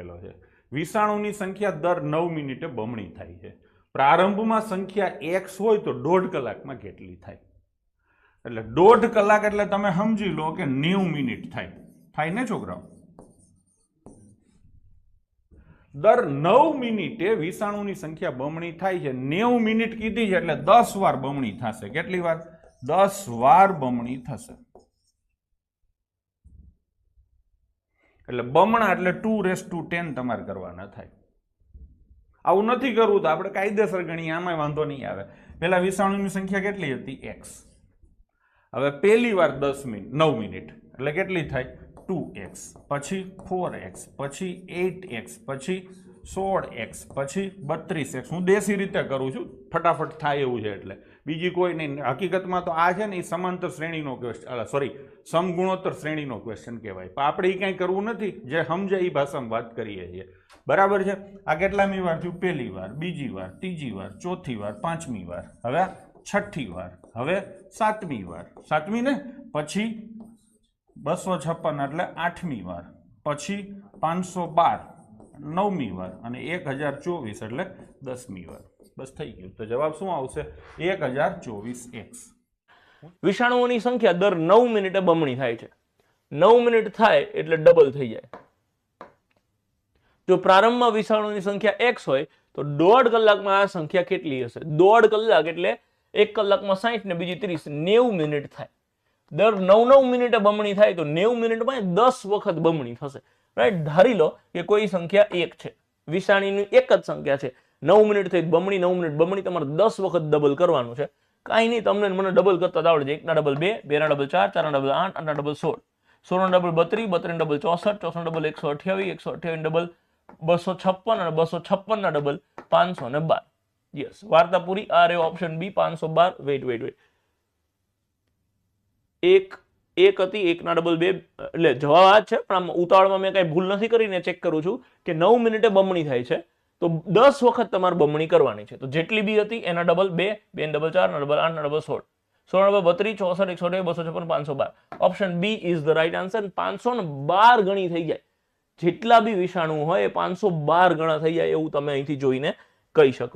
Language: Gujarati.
આપેલો છે. વિષાણુની સંખ્યા દર 9 મિનિટે બમણી થાય છે. પ્રારંભમાં સંખ્યા x હોય તો 1.5 કલાકમાં કેટલી થાય? એટલે 1.5 કલાક એટલે તમે સમજી લો કે 90 મિનિટ થાય ને છોકરાઓ? દર 9 મિનિટે વિષાણુની સંખ્યા બમણી થાય છે. 90 મિનિટ કીધી છે એટલે 10 વાર બમણી થશે. કેટલી વાર? 10 વાર બમણી થશે. એટલે બમણા એટલે 2⁻10 તમારે કરવાના થાય. આવું નથી કરવું તો આપણે કાયદેસર ગણીએ, આમાં વાંધો નહીં આવે. પેલા વિષાણુની સંખ્યા કેટલી હતી? x. હવે પહેલી વાર 9 મિનિટ એટલે કેટલી થાય? 2x, પછી 4x, પછી 8x, પછી 16x, પછી 32x. હું દેશી રીતે કરું છું, ફટાફટ થાય એવું છે એટલે, બીજી કોઈ નહીં. હકીકતમાં તો આ છે ને એ સમાંતર શ્રેણીનો ક્વેશ્ચન, સમગુણોત્તર શ્રેણીનો ક્વેશ્ચન કહેવાય. પણ આપણે એ કાંઈ કરવું નથી, જે સમજે એ ભાષામાં વાત કરીએ છીએ. બરાબર છે? આ કેટલામી વાર થયું? પહેલી વાર, બીજી વાર, ત્રીજી વાર, ચોથી વાર, પાંચમી વાર, હવે છઠ્ઠી વાર, હવે સાતમી વાર, સાતમી ને પછી 256 એટલે 8મી વાર, પછી 512 9મી વાર અને 1024 એટલે 10મી વાર. બસ થઈ ગયું. તો જવાબ શું આવશે? 1024x. વિષાણુઓની સંખ્યા દર 9 મિનિટે બમણી થાય છે. 9 મિનિટ થાય એટલે ડબલ થઈ જાય. જો પ્રારંભમાં વિષાણુની સંખ્યા x હોય તો 1.5 કલાકમાં આ સંખ્યા કેટલી હશે? 1.5 કલાક એટલે 1 કલાકમાં 60 ને બીજી 30, 90 મિનિટ થાય. દર 9 મિનિટે બમણી થાય તો 90 મિનિટમાં 10 વખત બમણી થશે. રાઈટ? ધારી લો કે કોઈ સંખ્યા 1 છે, વિષાણીની એક જ સંખ્યા છે, 9 મિનિટ થઈ બમણી, 9 મિનિટ બમણી, તમારે 10 વખત ડબલ કરવાનું છે. કાંઈ નહીં, તમને મને ડબલ કરતા આવડે છે. 1 ના ડબલ 2, 2 ના ડબલ 4, 4 ના ડબલ 8, 8 ના ડબલ 16, 16 ના ડબલ 32, 32 ના ડબલ 64, 64 ના ડબલ 128, 128 ના ડબલ 256 અને 256 ના ડબલ 512. યસ, વાર્તા પૂરી. આ રહ્યો ઓપ્શન બી 512. વેઇટ એક હતી, 1 ના ડબલ 2, એટલે જવાબ આ જ છે. પણ આમ ઉતાવળમાં મેં કઈ ભૂલ નથી કરીને ચેક કરું છું કે 9 મિનિટે બમણી થાય છે તો 10 વખત તમારે બમણી કરવાની છે. તો જેટલી બી હતી એના ડબલ 2, 2 ના ડબલ 4, ના ડબલ 8, ના ડબલ 16, 16 ના double 32, 64, 128, 256, 512. Option B is the right answer. 512 ગણી થઈ જાય. જેટલા બી વિષાણુ હોય એ 512 ગણા થઈ જાય એવું તમે અહીંથી જોઈને કહી શકો.